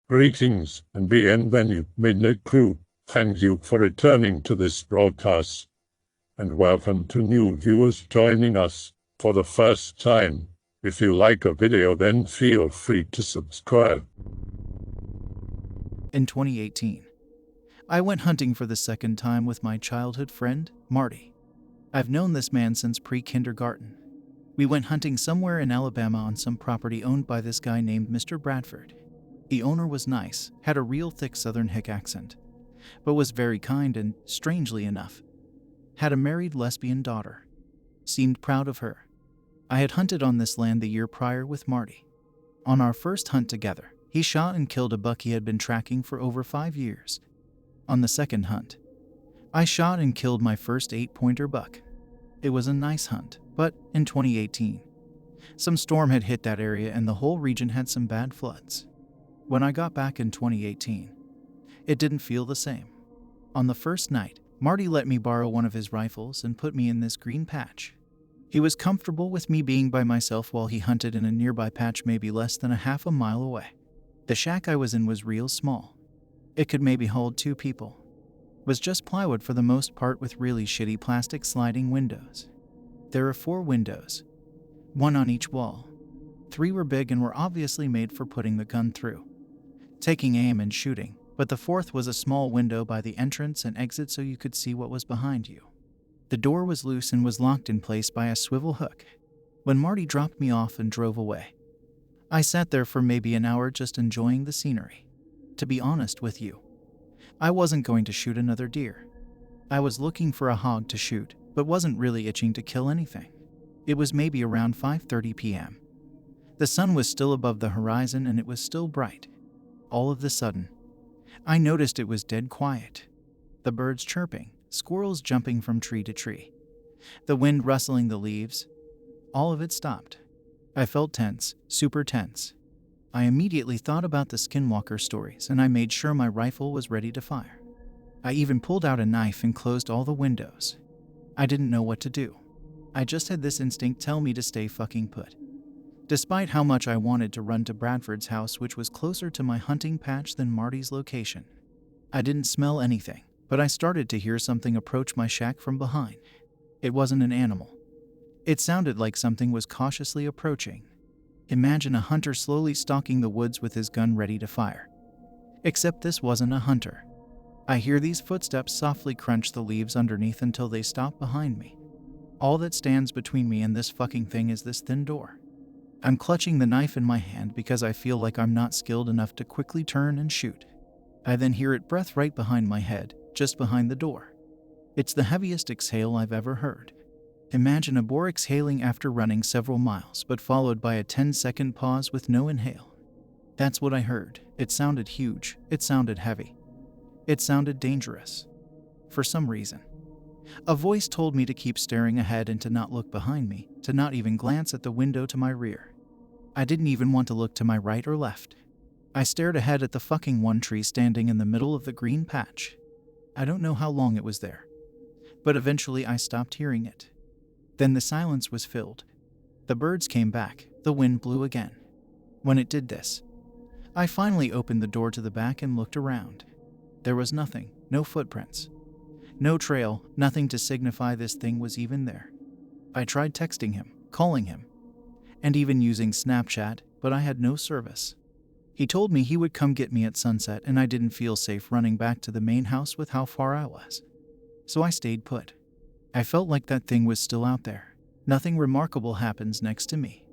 Greetings and bienvenue, Midnight Crew. Thank you for returning to this broadcast, and welcome to new viewers joining us for the first time. If you like a video, then feel free to subscribe. In 2018, I went hunting for the second time with my childhood friend, Marty. I've known this man since pre-kindergarten. We went hunting somewhere in Alabama on some property owned by this guy named Mr. Bradford. The owner was nice, had a real thick Southern hick accent, but was very kind and, strangely enough, had a married lesbian daughter. Seemed proud of her. I had hunted on this land the year prior with Marty. On our first hunt together, he shot and killed a buck he had been tracking for over 5 years. On the second hunt, I shot and killed my first 8-pointer buck. It was a nice hunt, but in 2018, some storm had hit that area and the whole region had some bad floods. When I got back in 2018, it didn't feel the same. On the first night, Marty let me borrow one of his rifles and put me in this green patch. He was comfortable with me being by myself while he hunted in a nearby patch maybe less than a half a mile away. The shack I was in was real small. It could maybe hold 2 people. It was just plywood for the most part with really shitty plastic sliding windows. There are 4 windows, 1 on each wall. 3 were big and were obviously made for putting the gun through, taking aim and shooting, but the 4th was a small window by the entrance and exit so you could see what was behind you. The door was loose and was locked in place by a swivel hook. When Marty dropped me off and drove away, I sat there for maybe an hour just enjoying the scenery. To be honest with you, I wasn't going to shoot another deer. I was looking for a hog to shoot, but wasn't really itching to kill anything. It was maybe around 5:30 p.m. The sun was still above the horizon and it was still bright. All of a sudden, I noticed it was dead quiet. The birds chirping, squirrels jumping from tree to tree, the wind rustling the leaves, all of it stopped. I felt tense, super tense. I immediately thought about the Skinwalker stories and I made sure my rifle was ready to fire. I even pulled out a knife and closed all the windows. I didn't know what to do. I just had this instinct tell me to stay fucking put. Despite how much I wanted to run to Bradford's house, which was closer to my hunting patch than Marty's location. I didn't smell anything, but I started to hear something approach my shack from behind. It wasn't an animal. It sounded like something was cautiously approaching. Imagine a hunter slowly stalking the woods with his gun ready to fire. Except this wasn't a hunter. I hear these footsteps softly crunch the leaves underneath until they stop behind me. All that stands between me and this fucking thing is this thin door. I'm clutching the knife in my hand because I feel like I'm not skilled enough to quickly turn and shoot. I then hear it breath right behind my head, just behind the door. It's the heaviest exhale I've ever heard. Imagine a boar exhaling after running several miles, but followed by a 10-second pause with no inhale. That's what I heard. It sounded huge. It sounded heavy. It sounded dangerous. For some reason, a voice told me to keep staring ahead and to not look behind me, to not even glance at the window to my rear. I didn't even want to look to my right or left. I stared ahead at the fucking one tree standing in the middle of the green patch. I don't know how long it was there, but eventually I stopped hearing it. Then the silence was filled. The birds came back, the wind blew again. When it did this, I finally opened the door to the back and looked around. There was nothing, no footprints, no trail, nothing to signify this thing was even there. I tried texting him, calling him, and even using Snapchat, but I had no service. He told me he would come get me at sunset and I didn't feel safe running back to the main house with how far I was. So I stayed put. I felt like that thing was still out there. Nothing remarkable happens next to me.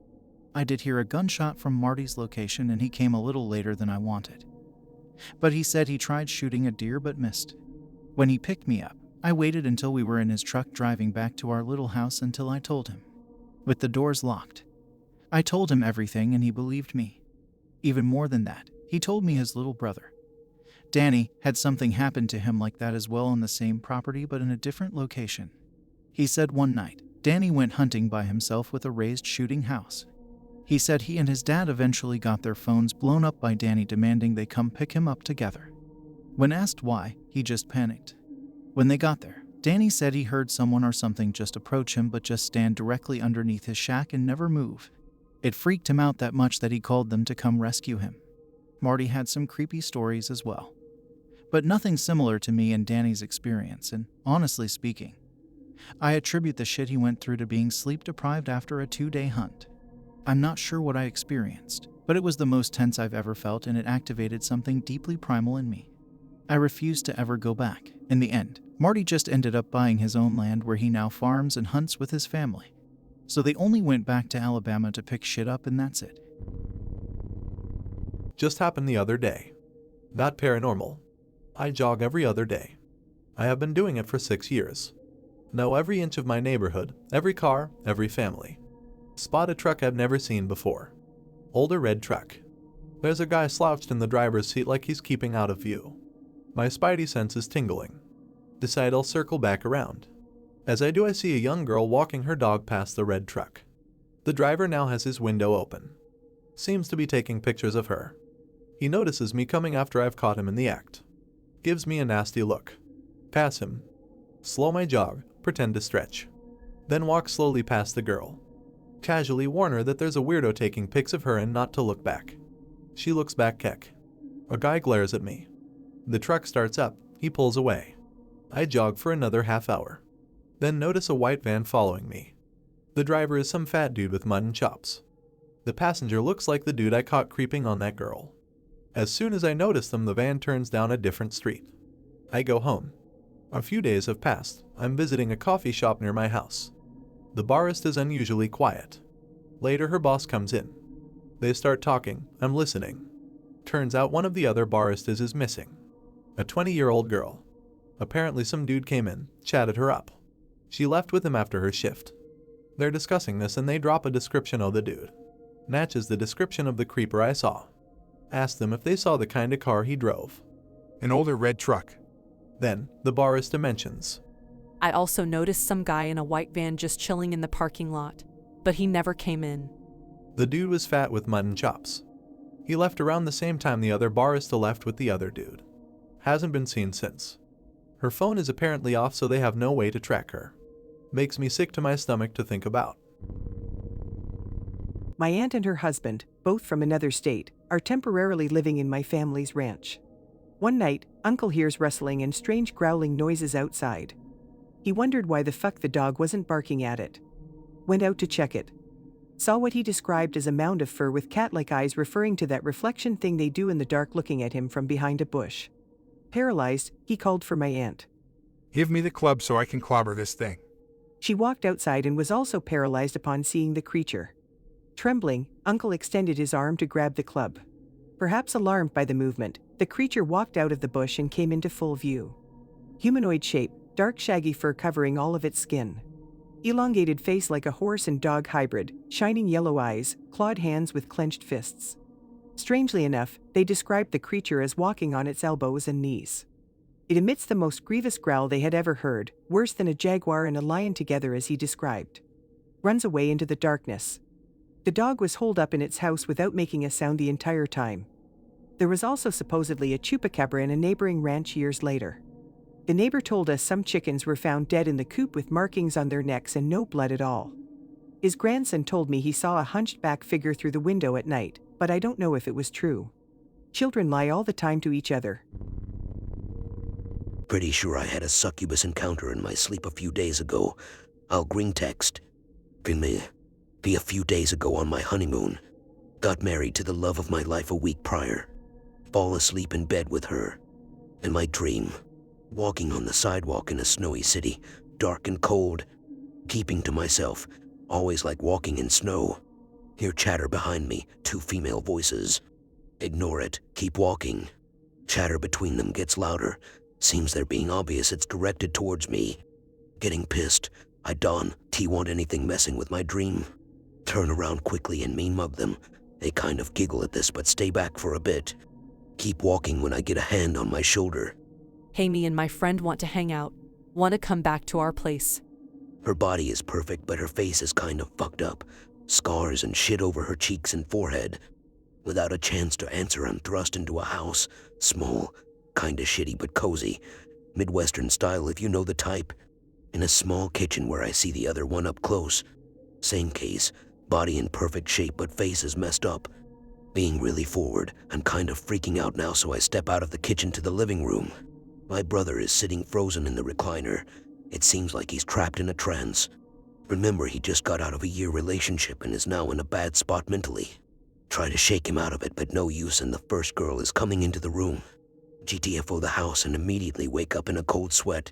I did hear a gunshot from Marty's location and he came a little later than I wanted. But he said he tried shooting a deer but missed. When he picked me up, I waited until we were in his truck driving back to our little house until I told him. With the doors locked, I told him everything and he believed me. Even more than that, he told me his little brother, Danny, had something happen to him like that as well on the same property but in a different location. He said one night, Danny went hunting by himself with a raised shooting house. He said he and his dad eventually got their phones blown up by Danny demanding they come pick him up together. When asked why, he just panicked. When they got there, Danny said he heard someone or something just approach him but just stand directly underneath his shack and never move. It freaked him out that much that he called them to come rescue him. Marty had some creepy stories as well. But nothing similar to me and Danny's experience, and honestly speaking, I attribute the shit he went through to being sleep-deprived after a 2-day hunt. I'm not sure what I experienced, but it was the most tense I've ever felt, and it activated something deeply primal in me. I refused to ever go back. In the end, Marty just ended up buying his own land where he now farms and hunts with his family. So they only went back to Alabama to pick shit up, and that's it. Just happened the other day. That paranormal. I jog every other day. I have been doing it for 6 years. Know every inch of my neighborhood, every car, every family. Spot a truck I've never seen before. Older red truck. There's a guy slouched in the driver's seat like he's keeping out of view. My spidey sense is tingling. Decide I'll circle back around. As I do, I see a young girl walking her dog past the red truck. The driver now has his window open. Seems to be taking pictures of her. He notices me coming after I've caught him in the act. Gives me a nasty look. Pass him. Slow my jog, pretend to stretch. Then walk slowly past the girl. Casually warn her that there's a weirdo taking pics of her and not to look back. She looks back keck. A guy glares at me. The truck starts up, he pulls away. I jog for another half hour. Then notice a white van following me. The driver is some fat dude with mutton chops. The passenger looks like the dude I caught creeping on that girl. As soon as I notice them, the van turns down a different street. I go home. A few days have passed. I'm visiting a coffee shop near my house. The barista is unusually quiet. Later, her boss comes in. They start talking. I'm listening. Turns out one of the other baristas is missing. A 20-year-old girl. Apparently some dude came in, chatted her up. She left with him after her shift. They're discussing this and they drop a description of the dude. Matches the description of the creeper I saw. Asked them if they saw the kind of car he drove. An older red truck. Then, the barista mentions. I also noticed some guy in a white van just chilling in the parking lot, but he never came in. The dude was fat with mutton chops. He left around the same time the other barista left with the other dude. Hasn't been seen since. Her phone is apparently off, so they have no way to track her. Makes me sick to my stomach to think about. My aunt and her husband, both from another state, are temporarily living in my family's ranch. One night, Uncle hears rustling and strange growling noises outside. He wondered why the fuck the dog wasn't barking at it. Went out to check it. Saw what he described as a mound of fur with cat-like eyes, referring to that reflection thing they do in the dark looking at him from behind a bush. Paralyzed, he called for my aunt. Give me the club so I can clobber this thing. She walked outside and was also paralyzed upon seeing the creature. Trembling, Uncle extended his arm to grab the club. Perhaps alarmed by the movement, the creature walked out of the bush and came into full view. Humanoid shape, dark shaggy fur covering all of its skin. Elongated face like a horse and dog hybrid, shining yellow eyes, clawed hands with clenched fists. Strangely enough, they described the creature as walking on its elbows and knees. It emits the most grievous growl they had ever heard, worse than a jaguar and a lion together, as he described. Runs away into the darkness. The dog was holed up in its house without making a sound the entire time. There was also supposedly a chupacabra in a neighboring ranch years later. The neighbor told us some chickens were found dead in the coop with markings on their necks and no blood at all. His grandson told me he saw a hunched-back figure through the window at night, but I don't know if it was true. Children lie all the time to each other. Pretty sure I had a succubus encounter in my sleep a few days ago. I'll greentext. Be a few days ago on my honeymoon. Got married to the love of my life a week prior. Fall asleep in bed with her. In my dream, walking on the sidewalk in a snowy city, dark and cold. Keeping to myself, always like walking in snow. Hear chatter behind me, 2 female voices. Ignore it, keep walking. Chatter between them gets louder. Seems they're being obvious it's directed towards me. Getting pissed, I don't want anything messing with my dream. Turn around quickly and mean mug them. They kind of giggle at this but stay back for a bit. Keep walking when I get a hand on my shoulder. Hey, me and my friend want to hang out. Want to come back to our place. Her body is perfect but her face is kind of fucked up. Scars and shit over her cheeks and forehead. Without a chance to answer, I'm thrust into a house. Small, kinda shitty but cozy. Midwestern style if you know the type. In a small kitchen where I see the other one up close. Same case, body in perfect shape but face is messed up. Being really forward, I'm kind of freaking out now, so I step out of the kitchen to the living room. My brother is sitting frozen in the recliner. It seems like he's trapped in a trance. Remember, he just got out of a year relationship and is now in a bad spot mentally. Try to shake him out of it, but no use, and the first girl is coming into the room. GTFO the house and immediately wake up in a cold sweat.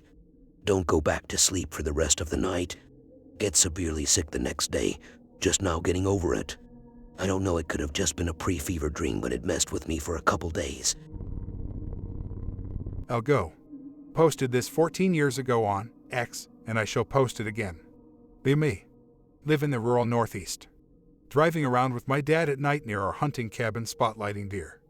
Don't go back to sleep for the rest of the night. Get severely sick the next day, just now getting over it. I don't know, it could have just been a pre-fever dream, but it messed with me for a couple days. I'll go. Posted this 14 years ago on X, and I shall post it again. Be me. Live in the rural Northeast. Driving around with my dad at night near our hunting cabin spotlighting deer.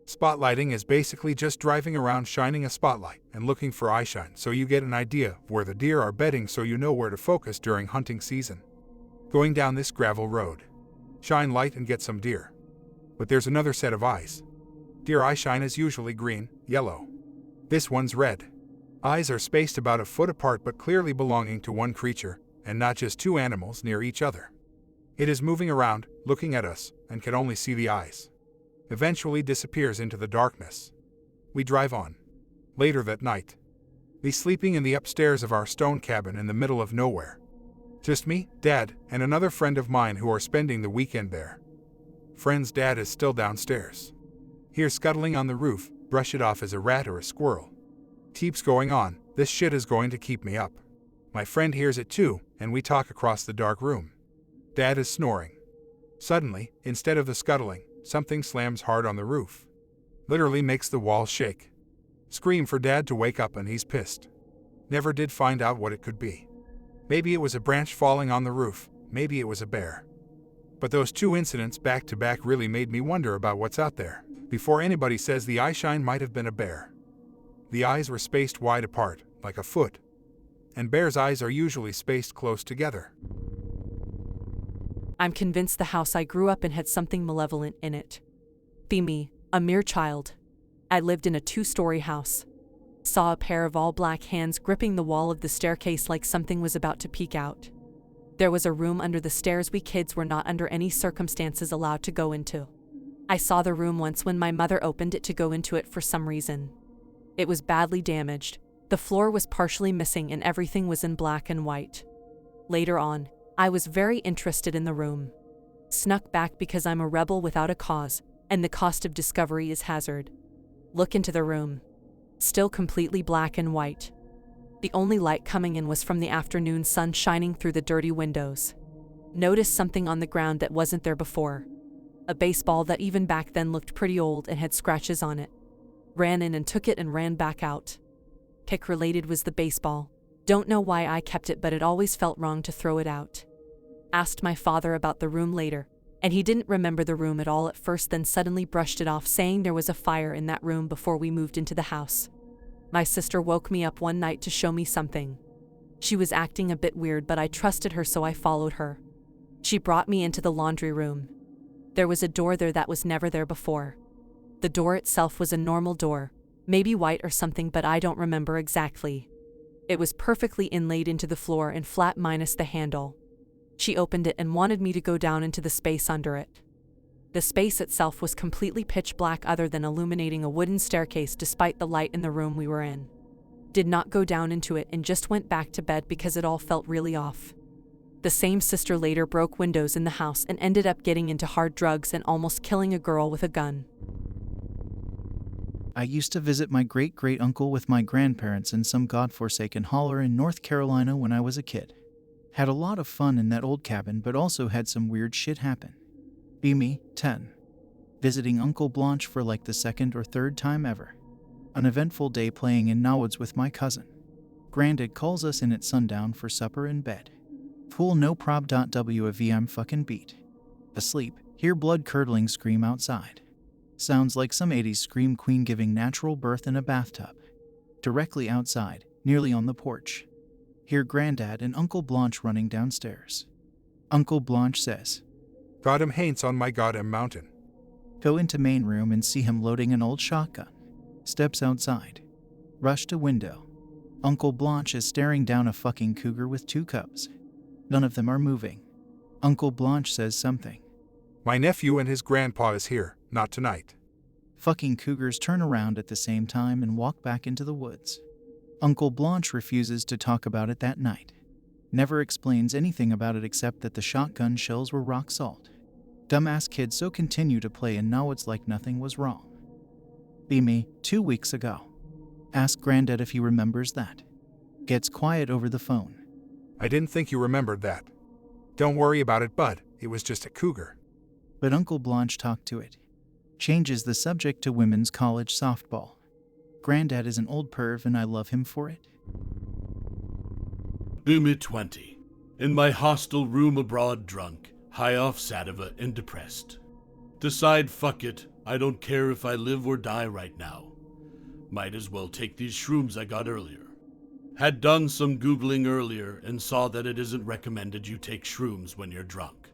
Spotlighting is basically just driving around shining a spotlight and looking for eyeshine so you get an idea of where the deer are bedding so you know where to focus during hunting season. Going down this gravel road. Shine light and get some deer. But there's another set of eyes. Deer eyeshine is usually green, yellow. This one's red. Eyes are spaced about a foot apart but clearly belonging to one creature, and not just two animals near each other. It is moving around, looking at us, and can only see the eyes. Eventually disappears into the darkness. We drive on. Later that night. Me sleeping in the upstairs of our stone cabin in the middle of nowhere. Just me, Dad, and another friend of mine who are spending the weekend there. Friend's dad is still downstairs. Here scuttling on the roof, brush it off as a rat or a squirrel. Keeps going on, this shit is going to keep me up. My friend hears it too, and we talk across the dark room. Dad is snoring. Suddenly, instead of the scuttling, something slams hard on the roof. Literally makes the walls shake. Scream for Dad to wake up and he's pissed. Never did find out what it could be. Maybe it was a branch falling on the roof, maybe it was a bear. But those two incidents back to back really made me wonder about what's out there, before anybody says the eyeshine might have been a bear. The eyes were spaced wide apart, like a foot. And bears' eyes are usually spaced close together. I'm convinced the house I grew up in had something malevolent in it. Be me, a mere child. I lived in a 2-story house. Saw a pair of all-black hands gripping the wall of the staircase like something was about to peek out. There was a room under the stairs we kids were not under any circumstances allowed to go into. I saw the room once when my mother opened it to go into it for some reason. It was badly damaged. The floor was partially missing and everything was in black and white. Later on, I was very interested in the room. Snuck back because I'm a rebel without a cause, and the cost of discovery is hazard. Look into the room. Still completely black and white. The only light coming in was from the afternoon sun shining through the dirty windows. Noticed something on the ground that wasn't there before. A baseball that even back then looked pretty old and had scratches on it. Ran in and took it and ran back out. Pick related was the baseball. Don't know why I kept it, but it always felt wrong to throw it out. Asked my father about the room later, and he didn't remember the room at all at first, then suddenly brushed it off, saying there was a fire in that room before we moved into the house. My sister woke me up one night to show me something. She was acting a bit weird, but I trusted her, so I followed her. She brought me into the laundry room. There was a door there that was never there before. The door itself was a normal door, maybe white or something, but I don't remember exactly. It was perfectly inlaid into the floor and flat minus the handle. She opened it and wanted me to go down into the space under it. The space itself was completely pitch black other than illuminating a wooden staircase despite the light in the room we were in. Did not go down into it and just went back to bed because it all felt really off. The same sister later broke windows in the house and ended up getting into hard drugs and almost killing a girl with a gun. I used to visit my great-great-uncle with my grandparents in some godforsaken holler in North Carolina when I was a kid. Had a lot of fun in that old cabin, but also had some weird shit happen. Be me, 10. Visiting Uncle Blanche for like the second or third time ever. An eventful day playing in Norwoods with my cousin. Granddad calls us in at sundown for supper and bed. Pool no prob. WAV I'm fucking beat. Asleep, hear blood-curdling scream outside. Sounds like some 80s scream queen giving natural birth in a bathtub. Directly outside, nearly on the porch. Hear Granddad and Uncle Blanche running downstairs. Uncle Blanche says, "Got him haints on my goddamn mountain." Go into main room and see him loading an old shotgun. Steps outside. Rush to window. Uncle Blanche is staring down a fucking cougar with 2 cubs. None of them are moving. Uncle Blanche says something. My nephew and his grandpa is here, not tonight. Fucking cougars turn around at the same time and walk back into the woods. Uncle Blanche refuses to talk about it that night. Never explains anything about it except that the shotgun shells were rock salt. Dumbass kids so continue to play and now it's like nothing was wrong. Be me, 2 weeks ago. Ask Granddad if he remembers that. Gets quiet over the phone. I didn't think you remembered that. Don't worry about it, bud. It was just a cougar. But Uncle Blanche talked to it. Changes the subject to women's college softball. Granddad is an old perv and I love him for it. Be me 20. In my hostel room abroad drunk, high off sativa and depressed. Decide fuck it, I don't care if I live or die right now. Might as well take these shrooms I got earlier. Had done some Googling earlier and saw that it isn't recommended you take shrooms when you're drunk.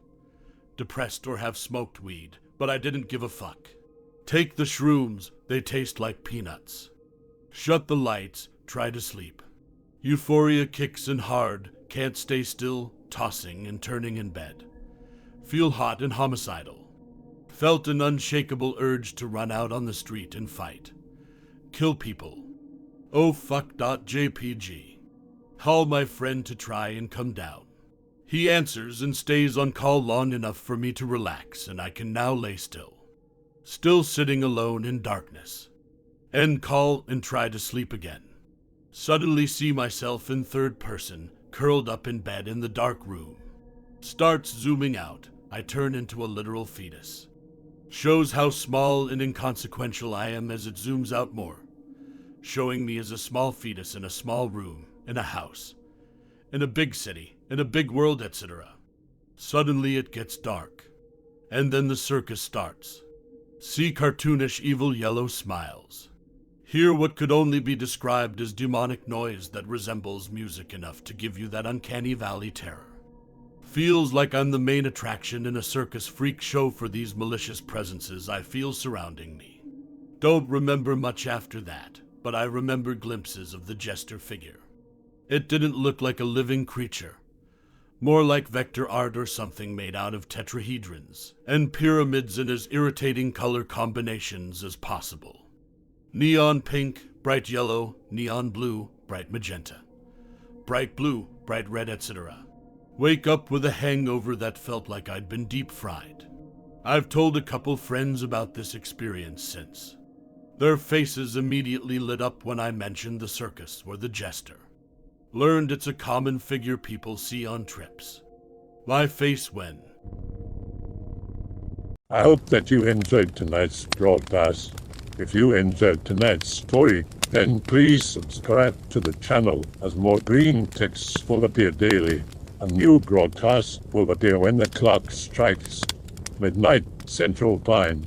Depressed or have smoked weed, but I didn't give a fuck. Take the shrooms, they taste like peanuts. Shut the lights, try to sleep. Euphoria kicks in hard, can't stay still, tossing and turning in bed. Feel hot and homicidal. Felt an unshakable urge to run out on the street and fight. Kill people. Oh fuck.jpg. Call my friend to try and come down. He answers and stays on call long enough for me to relax and I can now lay still. Still sitting alone in darkness. End call and try to sleep again. Suddenly see myself in third person, curled up in bed in the dark room. Starts zooming out. I turn into a literal fetus. Shows how small and inconsequential I am as it zooms out more. Showing me as a small fetus in a small room, in a house, in a big city, in a big world, etc. Suddenly it gets dark. And then the circus starts. See cartoonish evil yellow smiles. Hear what could only be described as demonic noise that resembles music enough to give you that uncanny valley terror. Feels like I'm the main attraction in a circus freak show for these malicious presences I feel surrounding me. Don't remember much after that, but I remember glimpses of the jester figure. It didn't look like a living creature. More like vector art or something made out of tetrahedrons, and pyramids in as irritating color combinations as possible. Neon pink, bright yellow, neon blue, bright magenta. Bright blue, bright red, etc. Wake up with a hangover that felt like I'd been deep fried. I've told a couple friends about this experience since. Their faces immediately lit up when I mentioned the circus or the jester. Learned it's a common figure people see on trips. My face when. I hope that you enjoyed tonight's broadcast. If you enjoyed tonight's story, then please subscribe to the channel as more green texts will appear daily. A new broadcast will appear when the clock strikes midnight Central Time.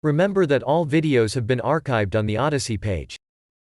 Remember that all videos have been archived on the Odyssey page.